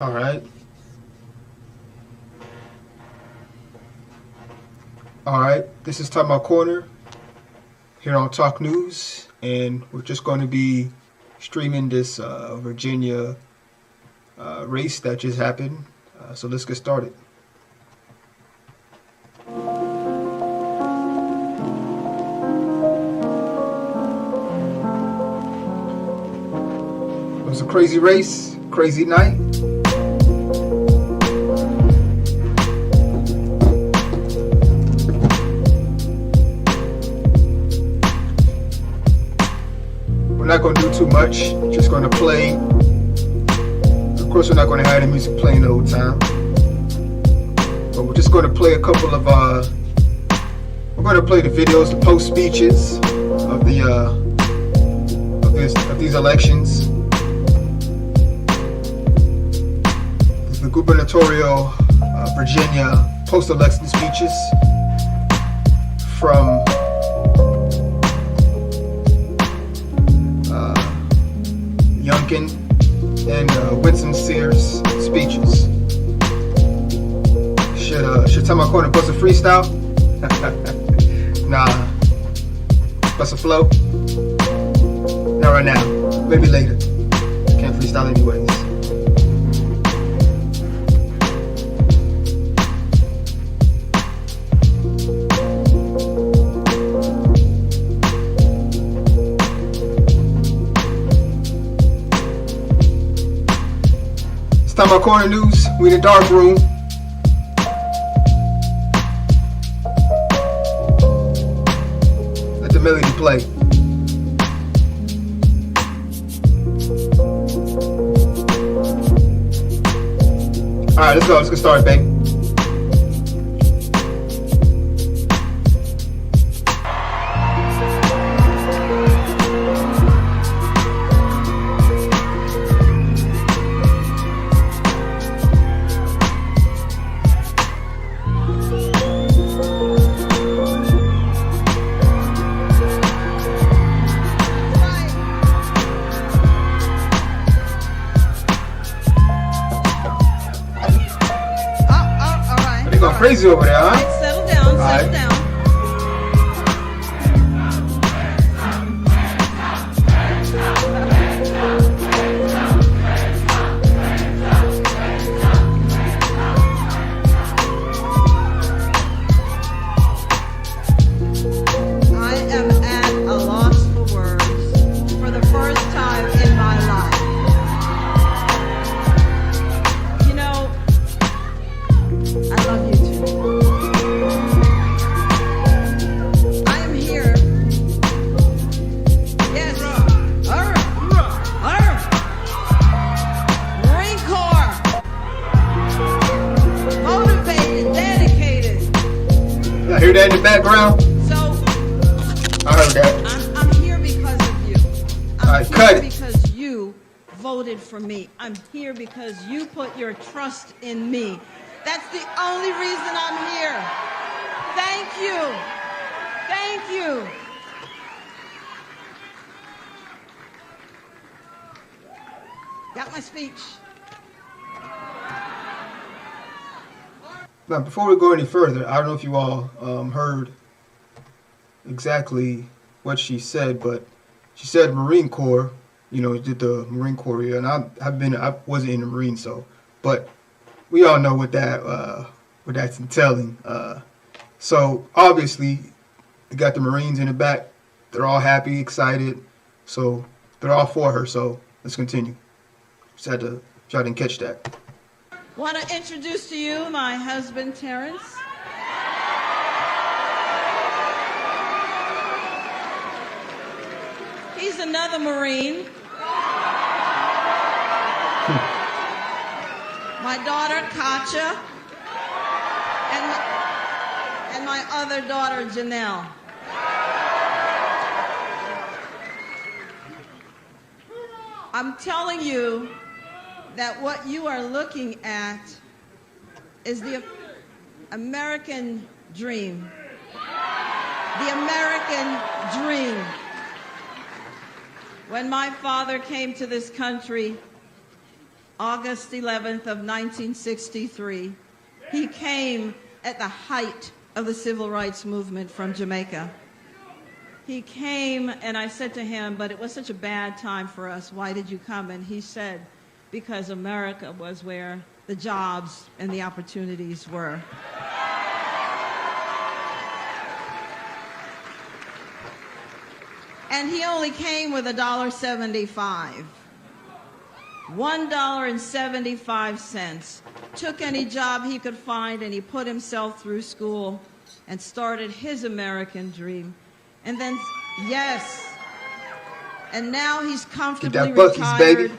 All right. All right. This is Time Out Corner here on Talk News, and we're just going to be streaming this Virginia race that just happened. So let's get started. It was a crazy race, crazy night. We're not going to do too much, just going to play. Of course, we're not going to have the music playing the whole time, but we're just going to play a couple of, we're going to play the videos, the post speeches of these elections. The gubernatorial Virginia post-election speeches from Youngkin and Winsome Seares speeches. Should Time Out Corner bust a freestyle? Nah. Bust a flow? Not right now. Maybe later. Can't freestyle anyways. Time Out Corner News, we in the dark room. Let the melody play. Alright, let's go. Let's get started, baby. Crazy over there, huh? All right, settle down, settle down. I am at a loss for words for the first time in my life. You know, I love you too. I am here. Yes. Marine Corps. Motivated, dedicated. I hear that in the background. So I heard that. I'm here because of you. I'm here because you voted for me. I'm here because you put your trust in me. That's the only reason I'm here. Thank you. Thank you. Got my speech. Now, before we go any further, I don't know if you all heard exactly what she said, but she said Marine Corps, you know, did the Marine Corps here, and I wasn't in the Marines, so, but we all know what that's entailing. So obviously, they got the Marines in the back. They're all happy, excited, so they're all for her. So let's continue. Just had to try to catch that. Want to introduce to you my husband, Terrence. He's another Marine. My daughter, Katja, and my other daughter, Janelle. I'm telling you that what you are looking at is the American dream. The American dream. When my father came to this country, August 11th of 1963. He came at the height of the civil rights movement from Jamaica. He came, and I said to him, but it was such a bad time for us. Why did you come? And he said, because America was where the jobs and the opportunities were. And he only came with $1.75. $1.75. Took any job he could find, and he put himself through school and started his American dream. And then, yes, and now he's comfortably retired. Baby.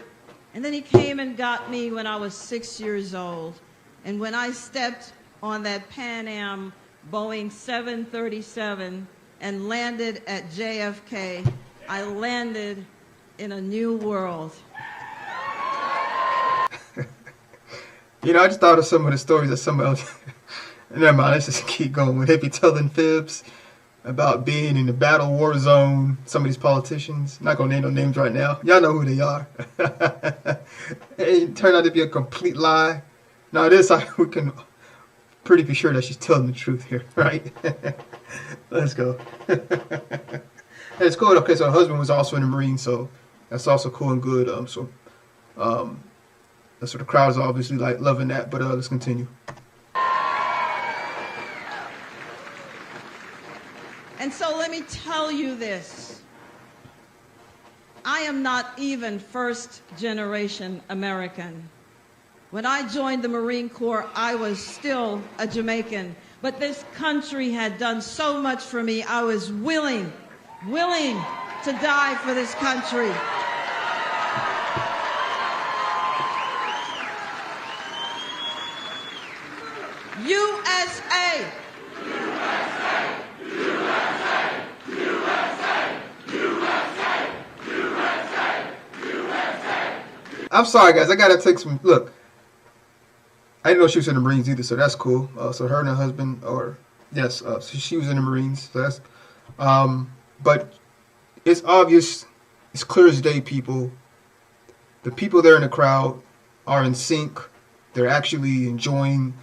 And then he came and got me when I was 6 years old. And when I stepped on that Pan Am Boeing 737 and landed at JFK, I landed in a new world. You know, I just thought of some of the stories that some else. Never mind, let's just keep going. When they be telling fibs about being in the battle war zone, some of these politicians, not gonna name no names right now. Y'all know who they are. It turned out to be a complete lie. Now this, we can pretty be sure that she's telling the truth here, right? Let's go. It's cool. Okay, so her husband was also in the Marines, so that's also cool and good. So the crowd is obviously like loving that. But let's continue. And so let me tell you this. I am not even first generation American. When I joined the Marine Corps, I was still a Jamaican. But this country had done so much for me, I was willing to die for this country. USA! I'm sorry, guys. I gotta take some. Look, I didn't know she was in the Marines either, so that's cool. So her and her husband, or yes, so she was in the Marines. So that's, but it's obvious, it's clear as day. People, the people there in the crowd are in sync. They're actually enjoying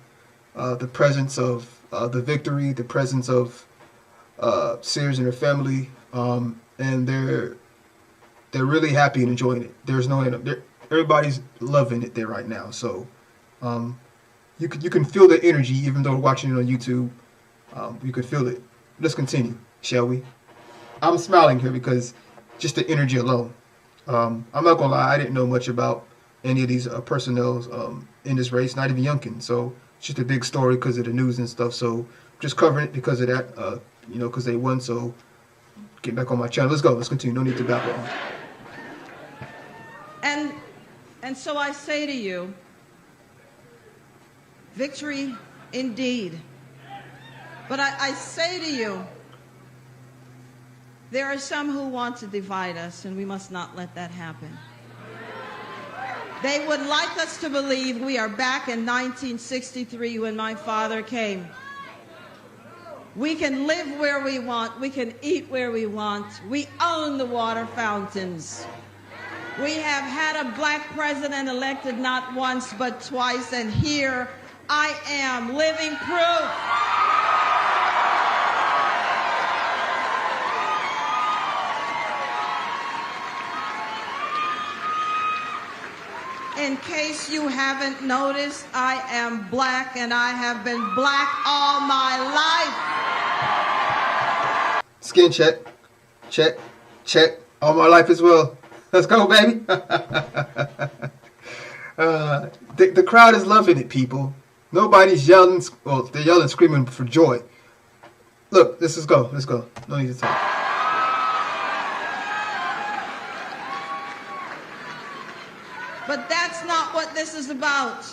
the presence of the victory, the presence of Seares and her family, and they're really happy and enjoying it. There's no everybody's loving it there right now. So you can feel the energy, even though we're watching it on YouTube. You can feel it. Let's continue, shall we? I'm smiling here because just the energy alone. I'm not gonna lie, I didn't know much about any of these personnel in this race, not even Youngkin. So it's just a big story because of the news and stuff. So just covering it because of that, because they won. So get back on my channel. Let's go. Let's continue. No need to back on. And so I say to you, victory indeed. But I say to you, there are some who want to divide us, and we must not let that happen. They would like us to believe we are back in 1963 when my father came. We can live where we want. We can eat where we want. We own the water fountains. We have had a black president elected not once but twice, and here I am, living proof. In case you haven't noticed, I am black, and I have been black all my life. Skin check, check, check, all my life as well. Let's go, baby. The crowd is loving it, people. Nobody's yelling. Well, they're yelling, screaming for joy. Look, let's just go. Let's go. No need to talk. But that's not what this is about.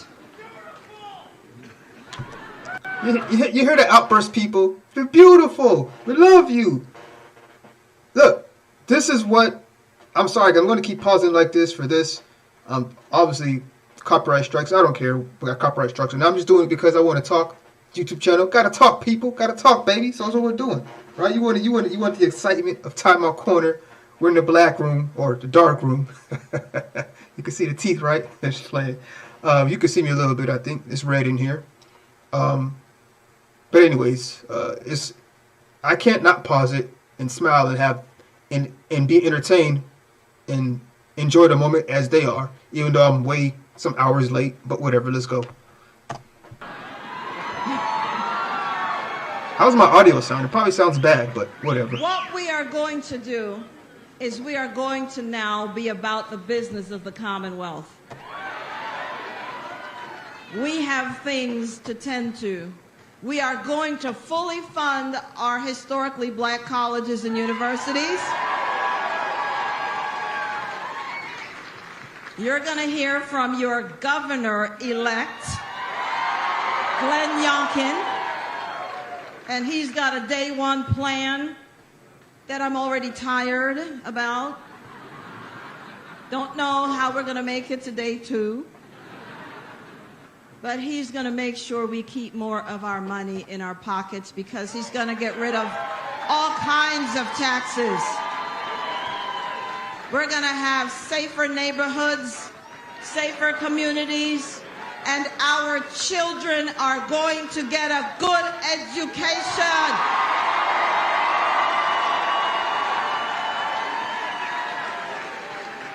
You hear the outburst, people? You're beautiful. We love you. Look, this is what... I'm sorry, I'm going to keep pausing like this for this. Obviously, copyright strikes. I don't care. We got copyright strikes. And I'm just doing it because I want to talk. YouTube channel. Got to talk, people. Got to talk, baby. So that's what we're doing. Right? You want the excitement of Time Out Corner we're in the black room or the dark room. You can see the teeth, right? That's playing. You can see me a little bit. I think it's red in here. But anyways, I can't not pause it and smile and have and be entertained and enjoy the moment as they are, even though I'm way some hours late. But whatever, let's go. How's my audio sound? It probably sounds bad, but whatever. What we are going to do is we are going to now be about the business of the Commonwealth. We have things to tend to. We are going to fully fund our historically black colleges and universities. You're going to hear from your governor-elect, Glenn Youngkin, and he's got a day one plan that I'm already tired about. Don't know how we're going to make it to day two. But he's going to make sure we keep more of our money in our pockets because he's going to get rid of all kinds of taxes. We're going to have safer neighborhoods, safer communities, and our children are going to get a good education.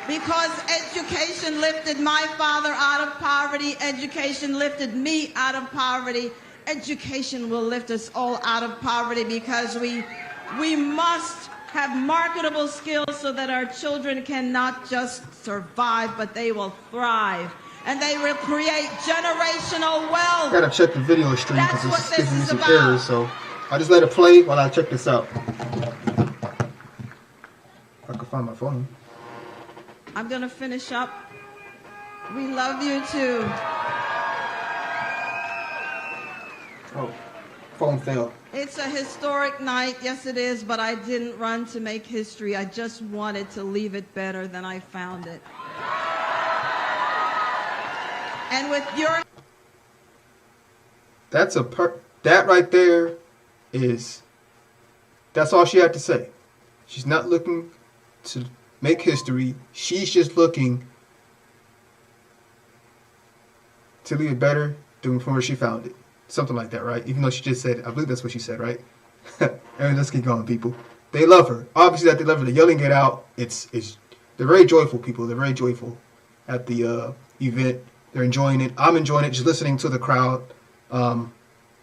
Because education lifted my father out of poverty, education lifted me out of poverty, education will lift us all out of poverty because we must have marketable skills so that our children can not just survive, but they will thrive. And they will create generational wealth. I gotta check the video stream because That's it's giving me what some this is about. errors, so I'll just let it play while I check this out. If I can find my phone. I'm going to finish up. We love you too. Oh, phone fell. It's a historic night. Yes, it is, but I didn't run to make history. I just wanted to leave it better than I found it. And with your... That right there is... That's all she had to say. She's not looking to make history. She's just looking to leave it better than from where she found it. Something like that, right? Even though she just said, I believe that's what she said, right? And let's keep going, people. They love her. Obviously, that they love her. They're yelling it out. They're very joyful, people. They're very joyful at the event. They're enjoying it. I'm enjoying it. Just listening to the crowd.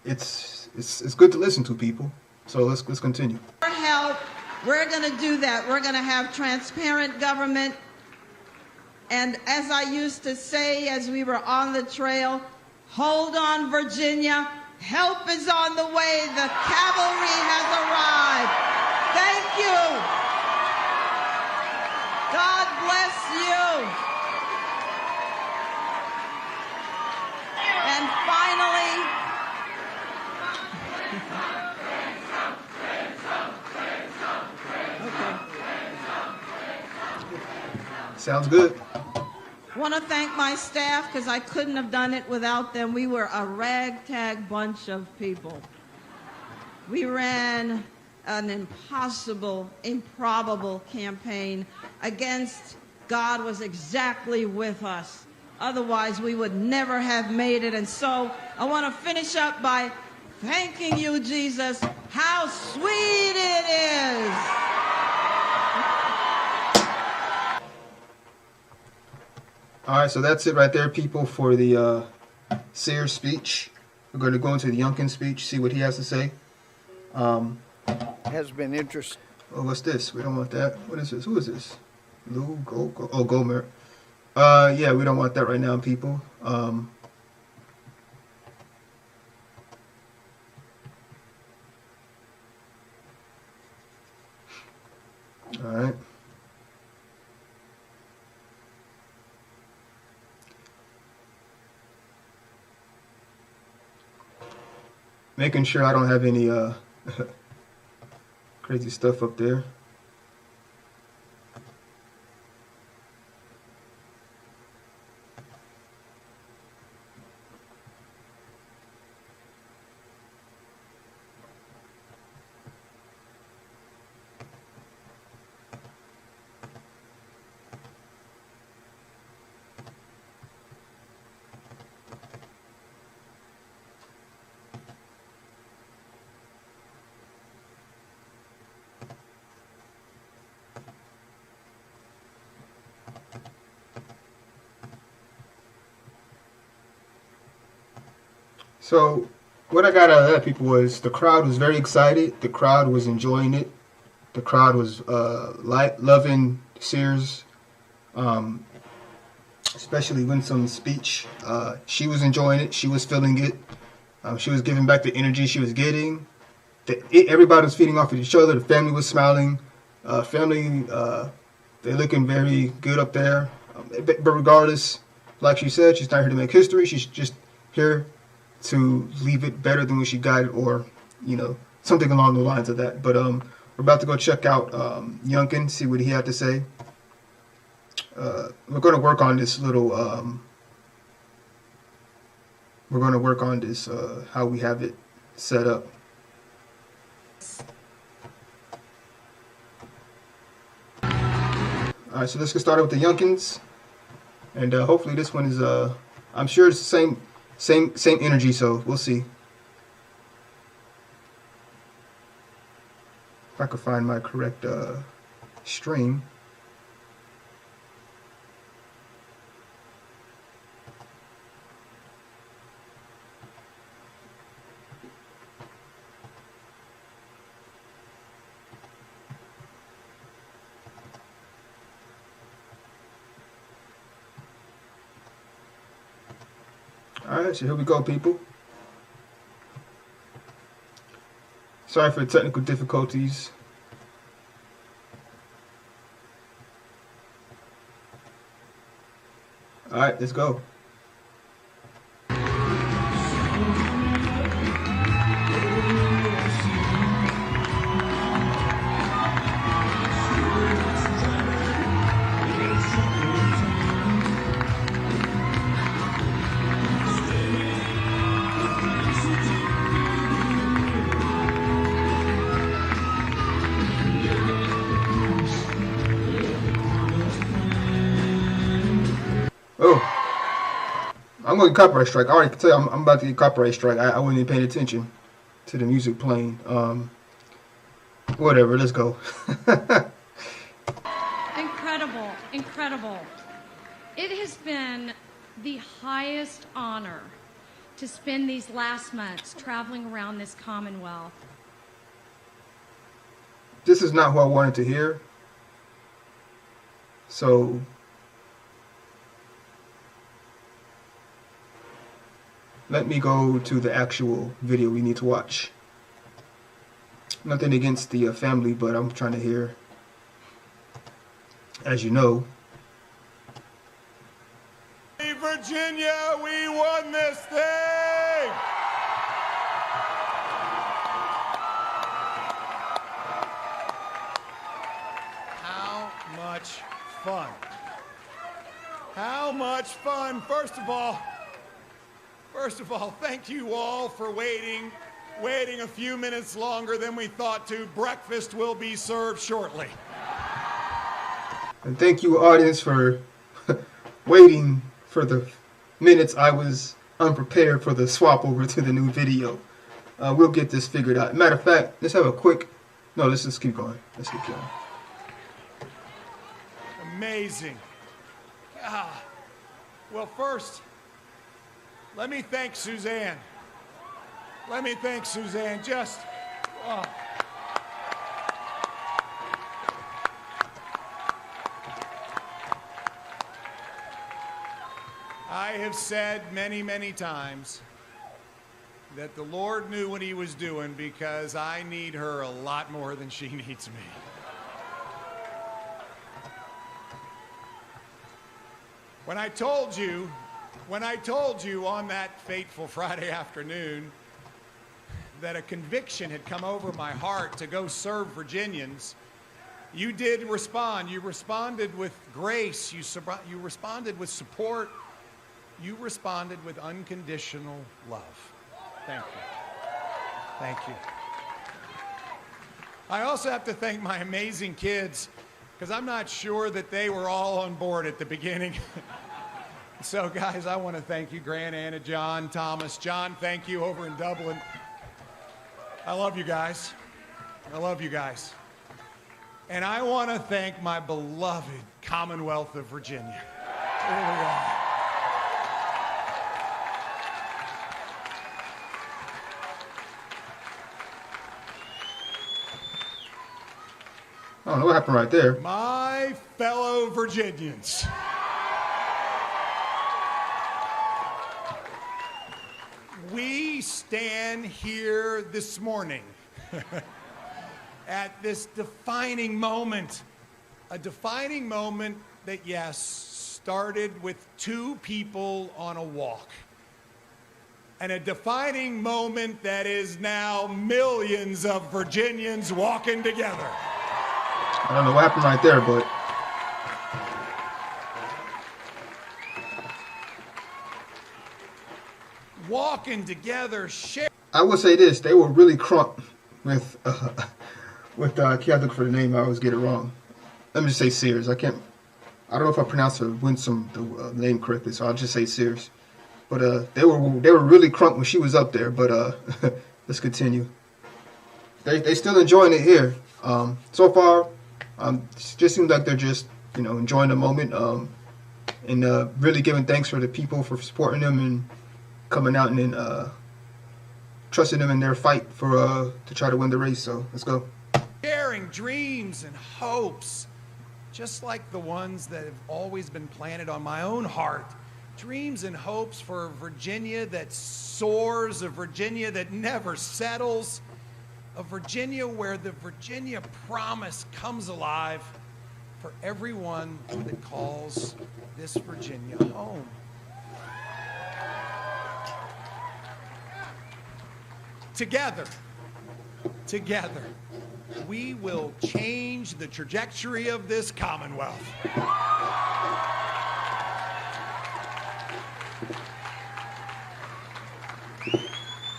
It's good to listen to, people. So let's continue. For help, we're going to do that. We're going to have transparent government. And as I used to say as we were on the trail, hold on, Virginia. Help is on the way. The cavalry has arrived. Thank you. God bless you. And finally, Sounds good. I want to thank my staff because I couldn't have done it without them. We were a ragtag bunch of people. We ran an impossible, improbable campaign against God was exactly with us. Otherwise, we would never have made it. And so I want to finish up by thanking you, Jesus. How sweet it is. All right, so that's it right there, people, for the Seares speech. We're going to go into the Youngkin speech, see what he has to say. Has been interesting. Oh, what's this? We don't want that. What is this? Who is this? Gomer. Yeah, we don't want that right now, people. All right. Making sure I don't have any crazy stuff up there. So what I got out of that, people, was the crowd was very excited. The crowd was enjoying it. The crowd was loving Seares, especially Winsome's speech. She was enjoying it. She was feeling it. She was giving back the energy she was getting. Everybody was feeding off of each other. The family was smiling. They're looking very good up there. But regardless, like she said, she's not here to make history. She's just here to leave it better than when she got it, or, you know, something along the lines of that. But we're about to go check out Youngkin, see what he had to say. We're going to work on this little, how we have it set up. Alright, so let's get started with the Youngkins. And hopefully this one is, I'm sure it's the same energy, so we'll see. If I can find my correct stream. Alright, so here we go, people. Sorry for the technical difficulties. Alright, let's go. Oh, I'm going to get copyright strike. I already can tell you I'm about to get copyright strike. I wasn't even paying attention to the music playing. Whatever, let's go. Incredible, incredible. It has been the highest honor to spend these last months traveling around this Commonwealth. This is not who I wanted to hear. So let me go to the actual video we need to watch. Nothing against the family, but I'm trying to hear, as you know. Hey, Virginia, we won this thing! How much fun? How much fun? First of all, thank you all for waiting a few minutes longer than we thought to. Breakfast will be served shortly. And thank you, audience, for waiting for the minutes I was unprepared for the swap over to the new video. We'll get this figured out. Matter of fact, let's have a quick... No, let's just keep going. Let's keep going. Amazing. Well, first, let me thank Suzanne. Just, I have said many, many times that the Lord knew what he was doing, because I need her a lot more than she needs me. When I told you on that fateful Friday afternoon that a conviction had come over my heart to go serve Virginians, you did respond. You responded with grace. You responded with support. You responded with unconditional love. Thank you. Thank you. I also have to thank my amazing kids, because I'm not sure that they were all on board at the beginning. So, guys, I want to thank you, Grant, Anna, John, Thomas. John, thank you over in Dublin. I love you guys. I love you guys. And I want to thank my beloved Commonwealth of Virginia. I don't know what happened right there. My fellow Virginians. We stand here this morning at this defining moment, a defining moment that, yes, started with two people on a walk, and a defining moment that is now millions of Virginians walking together. I don't know what happened right there, but walking together, I will say this: they were really crunk with I can't look for the name. I always get it wrong. Let me just say Seares. I don't know if I pronounced her Winsome the name correctly, so I'll just say Seares. But they were really crunk when she was up there. But let's continue. They still enjoying it here. So far, it just seems like they're just enjoying the moment and really giving thanks for the people for supporting them and coming out and then trusting them in their fight for to try to win the race. So let's go. Sharing dreams and hopes, just like the ones that have always been planted on my own heart. Dreams and hopes for a Virginia that soars, a Virginia that never settles, a Virginia where the Virginia promise comes alive for everyone that calls this Virginia home. Together, we will change the trajectory of this Commonwealth.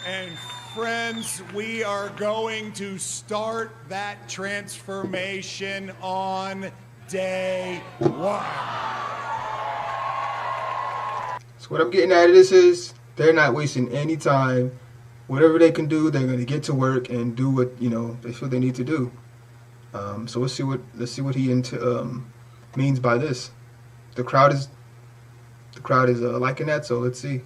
And friends, we are going to start that transformation on day one. So what I'm getting at of this is they're not wasting any time. Whatever they can do, they're going to get to work and do what they feel they need to do. So let's see what he means by this. The crowd is liking that. So let's see.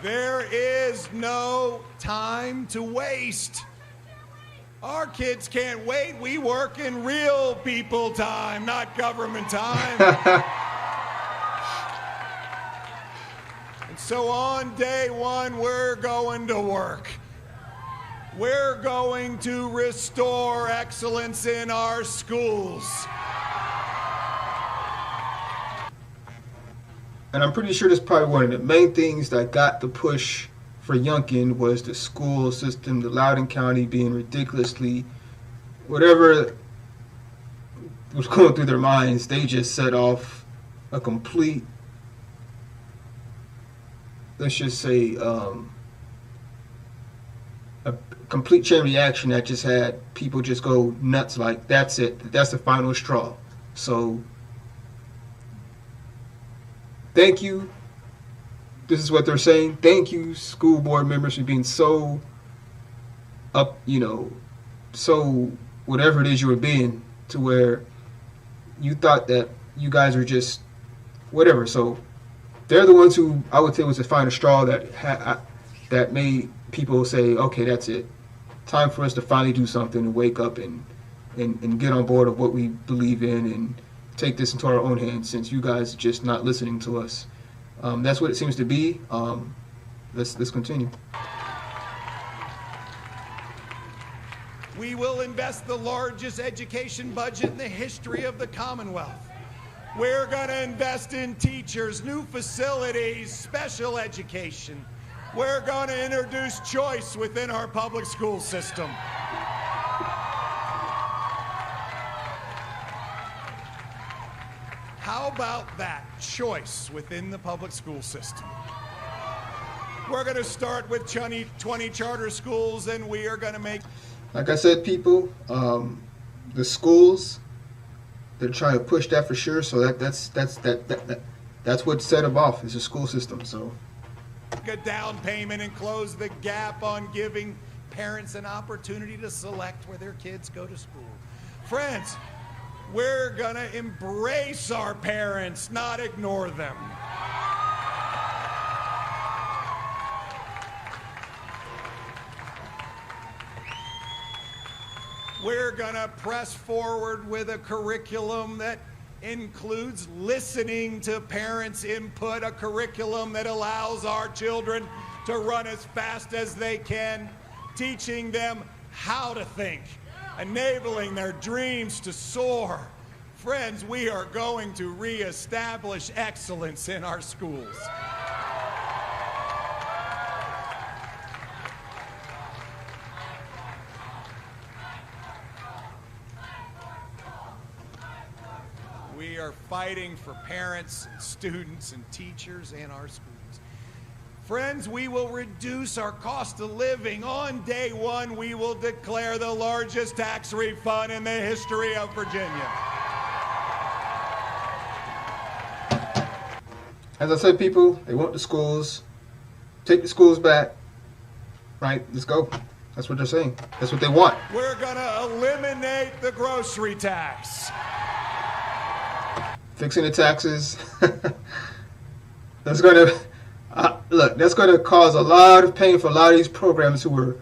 There is no time to waste. Our kids can't wait. We work in real people time, not government time. So on day one, we're going to work. We're going to restore excellence in our schools. And I'm pretty sure that's probably one of the main things that got the push for Youngkin was the school system, the Loudoun County being ridiculously, whatever was going through their minds, they just set off a complete, let's just say, a complete chain reaction that just had people just go nuts like, that's it, that's the final straw. So, thank you. This is what they're saying. Thank you, school board members, for being so so whatever it is you were being, to where you thought that you guys were just whatever. So they're the ones who I would say was the final straw that made people say, okay, that's it. Time for us to finally do something and wake up and get on board of what we believe in and take this into our own hands, since you guys are just not listening to us. That's what it seems to be. Let's continue. We will invest the largest education budget in the history of the Commonwealth. We're going to invest in teachers, new facilities, special education. We're going to introduce choice within our public school system. How about that? Choice within the public school system. We're going to start with 20 charter schools, and we are going to make... Like I said, people, the schools, they're trying to push that for sure. So that's what set them off, is the school system. So a down payment and close the gap on giving parents an opportunity to select where their kids go to school. Friends, we're gonna embrace our parents, not ignore them. We're gonna press forward with a curriculum that includes listening to parents' input, a curriculum that allows our children to run as fast as they can, teaching them how to think, enabling their dreams to soar. Friends, we are going to reestablish excellence in our schools. We are fighting for parents and students and teachers in our schools. Friends, we will reduce our cost of living. On day one, we will declare the largest tax refund in the history of Virginia. As I said, people, they want the schools. Take the schools back. Right? Let's go. That's what they're saying. That's what they want. We're going to eliminate the grocery tax. Fixing the taxes. That's going to... look, that's going to cause a lot of pain for a lot of these programs who are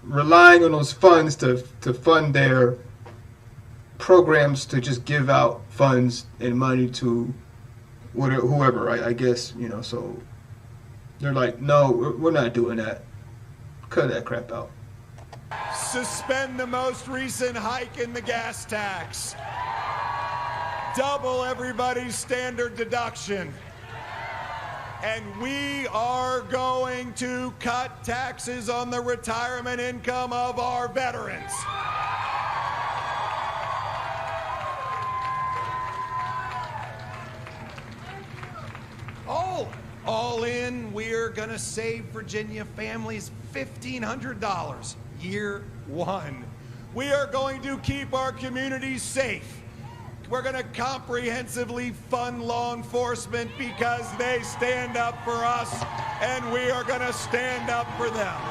relying on those funds to fund their programs, to just give out funds and money to whoever, right? I guess, you know, so they're like, no, we're not doing that. Cut that crap out. Suspend the most recent hike in the gas tax. Double everybody's standard deduction. And we are going to cut taxes on the retirement income of our veterans. All in, we're going to save Virginia families $1,500 year one. We are going to keep our communities safe. We're going to comprehensively fund law enforcement because they stand up for us, and we are going to stand up for them.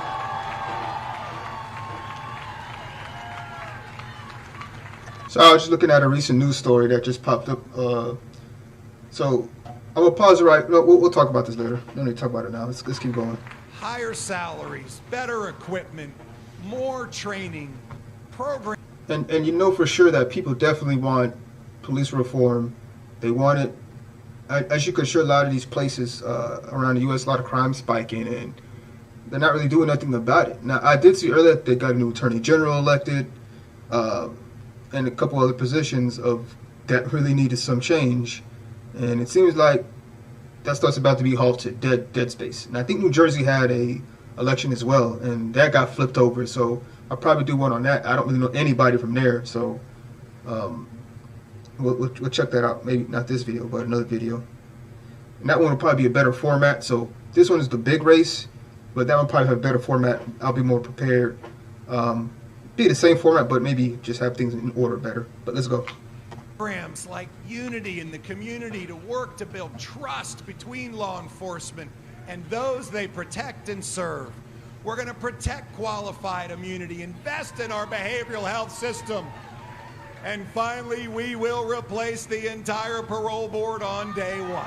So I was just looking at a recent news story that just popped up. So I will pause it right. We'll talk about this later. No need to talk about it now. Let's keep going. Higher salaries, better equipment, more training, programs. And you know for sure that people definitely want police reform. They want it. As you could sure, a lot of these places around the U.S., a lot of crime spiking, and they're not really doing nothing about it. Now, I did see earlier that they got a new attorney general elected, and a couple other positions that really needed some change. And it seems like that stuff's about to be halted, dead space. And I think New Jersey had a election as well, and that got flipped over. So I'll probably do one on that. I don't really know anybody from there, so we'll check that out. Maybe not this video, but another video. And that one will probably be a better format. So this one is the big race, but that one probably have a better format. I'll be more prepared. Be the same format, but maybe just have things in order better. But let's go. Programs like unity in the community to work to build trust between law enforcement and those they protect and serve. We're going to protect qualified immunity, invest in our behavioral health system, and finally, we will replace the entire parole board on day one.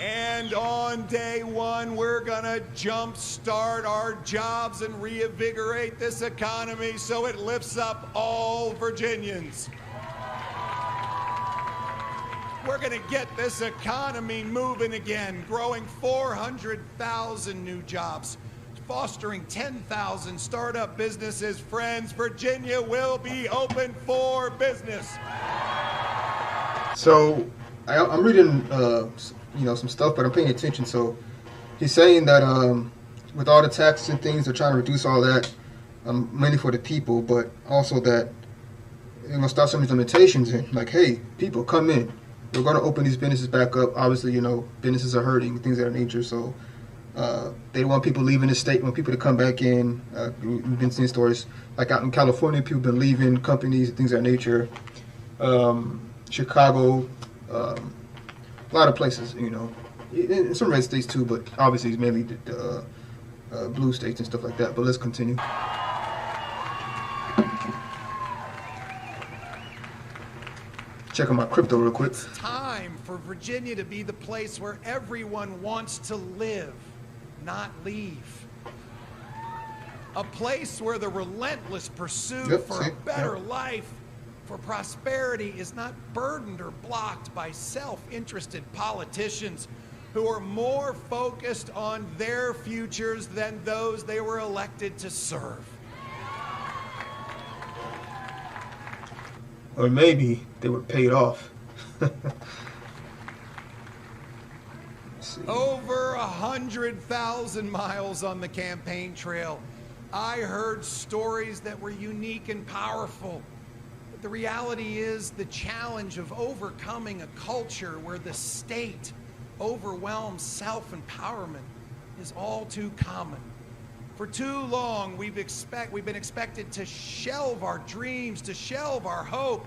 And on day one, we're going to jumpstart our jobs and reinvigorate this economy so it lifts up all Virginians. We're going to get this economy moving again, growing 400,000 new jobs, fostering 10,000 startup businesses. Friends, Virginia will be open for business. So I'm reading some stuff, but I'm paying attention. So he's saying that with all the taxes and things, they're trying to reduce all that, mainly for the people, but also that they're going to start some of these limitations in. Like, hey, people, come in. We're going to open these businesses back up. Obviously, businesses are hurting, things of that nature. So they want people leaving the state, want people to come back in. We've been seeing stories like out in California, people have been leaving companies, things of that nature. Chicago, a lot of places, in some red states too, but obviously it's mainly the blue states and stuff like that. But let's continue. Checking my crypto real quick. It's time for Virginia to be the place where everyone wants to live, not leave. A place where the relentless pursuit for a better life, for prosperity, is not burdened or blocked by self-interested politicians who are more focused on their futures than those they were elected to serve. Or maybe they were paid off. Over 100,000 miles on the campaign trail. I heard stories that were unique and powerful. But the reality is the challenge of overcoming a culture where the state overwhelms self-empowerment is all too common. For too long, we've been expected to shelve our dreams, to shelve our hope,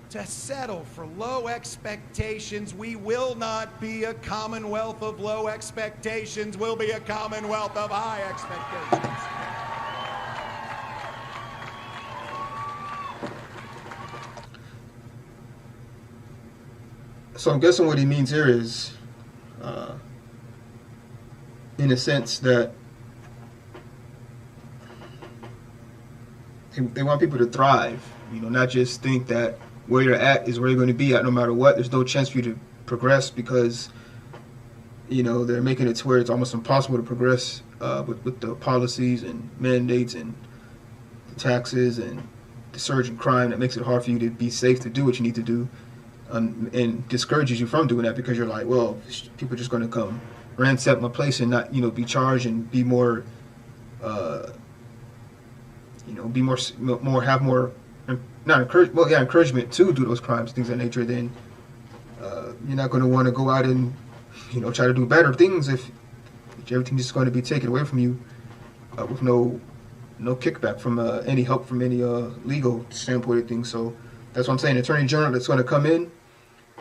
to settle for low expectations. We will not be a commonwealth of low expectations. We'll be a commonwealth of high expectations. So I'm guessing what he means here is, in a sense that they want people to thrive, you know, not just think that where you're at is where you're going to be at no matter what. There's no chance for you to progress because, you know, they're making it to where it's almost impossible to progress with the policies and mandates and the taxes and the surge in crime that makes it hard for you to be safe to do what you need to do, and discourages you from doing that because you're like, well, people are just going to come ransack my place and not, you know, be charged and be more, you know, be more have more, not encourage, well, yeah, encouragement to do those crimes, things of that nature. Then you're not going to want to go out and, you know, try to do better things if everything's just going to be taken away from you with no kickback from any help from any legal standpoint of things. So that's what I'm saying. Attorney General that's going to come in,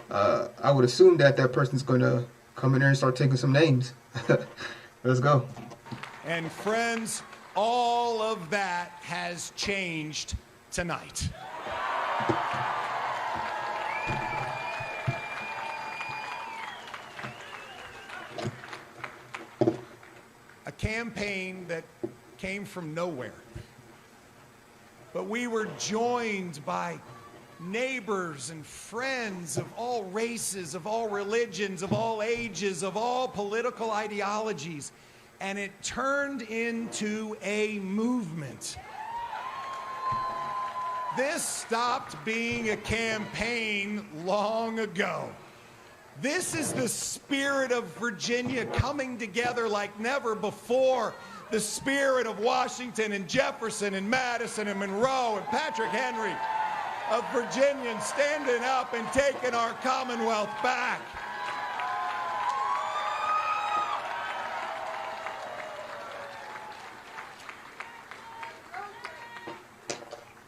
I would assume that person's going to come in there and start taking some names. Let's go. And friends, all of that has changed tonight. A campaign that came from nowhere. But we were joined by neighbors and friends of all races, of all religions, of all ages, of all political ideologies. And it turned into a movement. This stopped being a campaign long ago. This is the spirit of Virginia coming together like never before. The spirit of Washington and Jefferson and Madison and Monroe and Patrick Henry, of Virginians standing up and taking our Commonwealth back.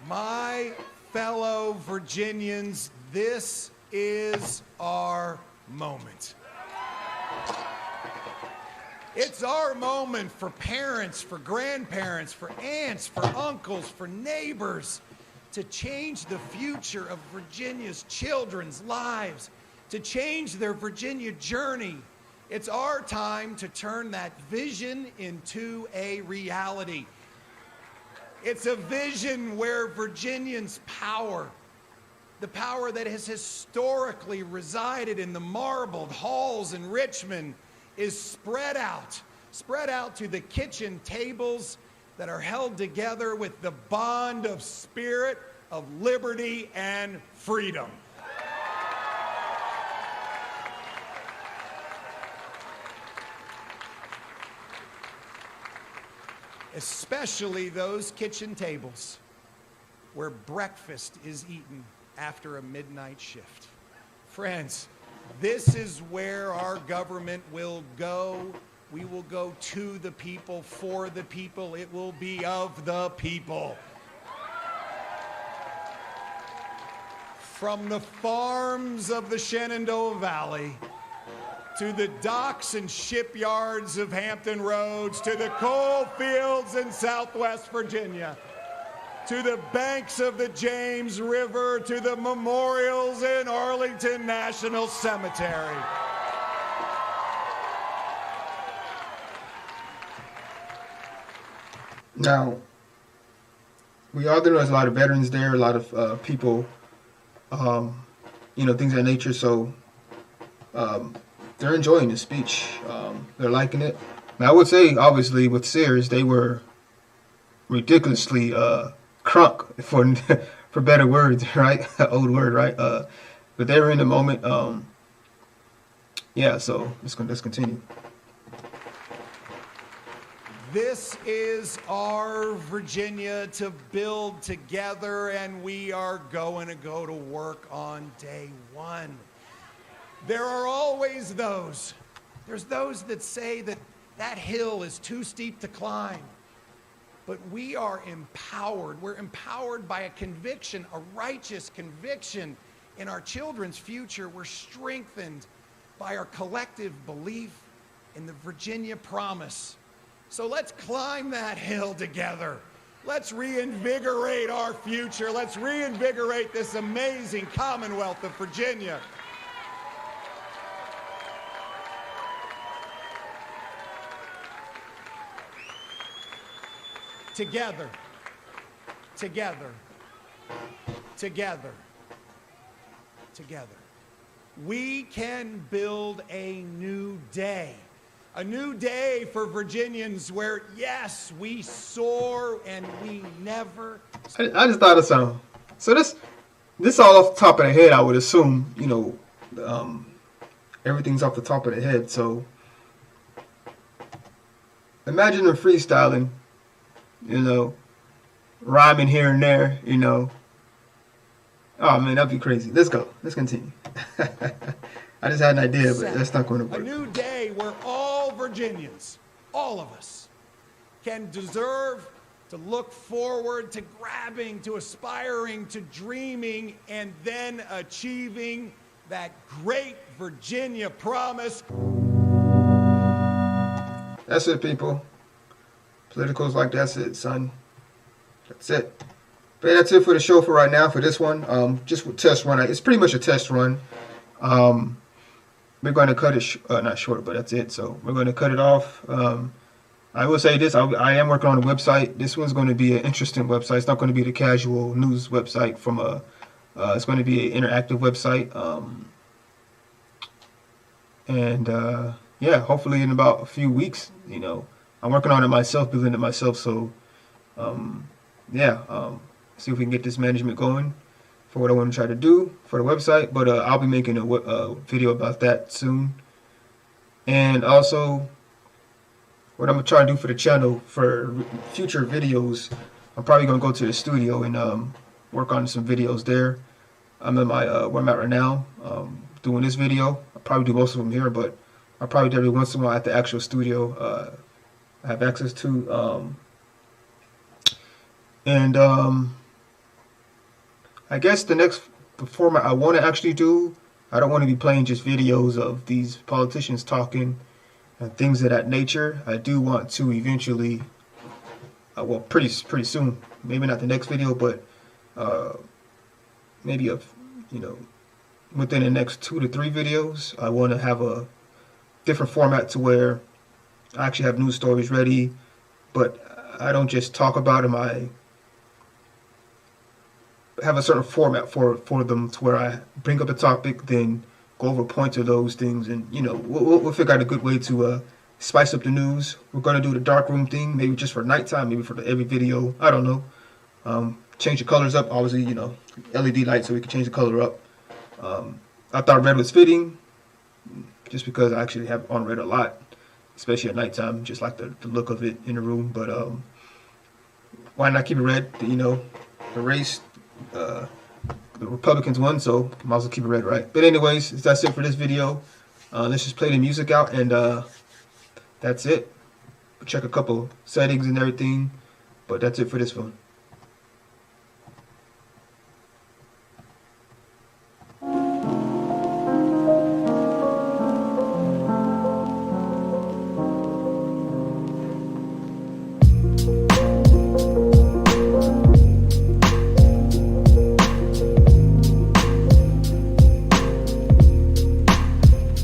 My fellow Virginians, this is our moment. It's our moment for parents, for grandparents, for aunts, for uncles, for neighbors, to change the future of Virginia's children's lives, to change their Virginia journey. It's our time to turn that vision into a reality. It's a vision where Virginians' power, the power that has historically resided in the marbled halls in Richmond, is spread out to the kitchen tables that are held together with the bond of spirit of liberty and freedom. Especially those kitchen tables where breakfast is eaten after a midnight shift. Friends, this is where our government will go. We will go to the people, for the people. It will be of the people. From the farms of the Shenandoah Valley, to the docks and shipyards of Hampton Roads, to the coal fields in Southwest Virginia, to the banks of the James River, to the memorials in Arlington National Cemetery. Now, we all know there's a lot of veterans there, a lot of people, you know, things of that nature. So they're enjoying the speech. They're liking it. Now, I would say, obviously, with Seares, they were ridiculously crunk, for better words, right? Old word, right? But they were in the moment. Yeah, so let's continue. This is our Virginia to build together, and we are going to go to work on day one. There are always those. There's those that say that that hill is too steep to climb. But we are empowered. We're empowered by a conviction, a righteous conviction in our children's future. We're strengthened by our collective belief in the Virginia promise. So let's climb that hill together. Let's reinvigorate our future. Let's reinvigorate this amazing Commonwealth of Virginia. Together, together, together, together. We can build a new day. A new day for Virginians where, yes, we soar and we never... I just thought of something. So this all off the top of the head, I would assume, you know, everything's off the top of the head. So imagine them freestyling, you know, rhyming here and there, you know. Oh, man, that'd be crazy. Let's go. Let's continue. I just had an idea, but that's not going to work. A new day where all Virginians, all of us, can deserve to look forward to grabbing, to aspiring, to dreaming, and then achieving that great Virginia promise. That's it, people. Politicals like that's it, son. That's it. But that's it for the show for right now. For this one, just a test run. It's pretty much a test run. We're going to cut it not short, but that's it. So we're going to cut it off. I will say this: I am working on a website. This one's going to be an interesting website. It's not going to be the casual news website from a. It's going to be an interactive website. Yeah, hopefully in about a few weeks. You know, I'm working on it myself, building it myself. So, see if we can get this management going for what I want to try to do for the website. But I'll be making a video about that soon. And also, what I'm going to try to do for the channel for future videos, I'm probably going to go to the studio and work on some videos there. I'm in my where I'm at right now, doing this video. I'll probably do most of them here, but I'll probably do every once in a while at the actual studio I have access to. I guess the format I want to actually do, I don't want to be playing just videos of these politicians talking and things of that nature. I do want to eventually, well, pretty soon, maybe not the next video, but maybe within the next 2 to 3 videos, I want to have a different format to where I actually have news stories ready, but I don't just talk about them. I have a certain format for them to where I bring up a topic, then go over points of those things, and we'll figure out a good way to spice up the news. We're gonna do the darkroom thing, maybe just for nighttime, maybe for every video. I don't know. Change the colors up, obviously, LED light, so we can change the color up. I thought red was fitting, just because I actually have on red a lot, especially at nighttime. Just like the look of it in the room. But why not keep it red? The race. The Republicans won, so might as well keep it red, right? But anyways, that's it for this video. Let's just play the music out, and that's it. Check a couple settings and everything, but that's it for this one.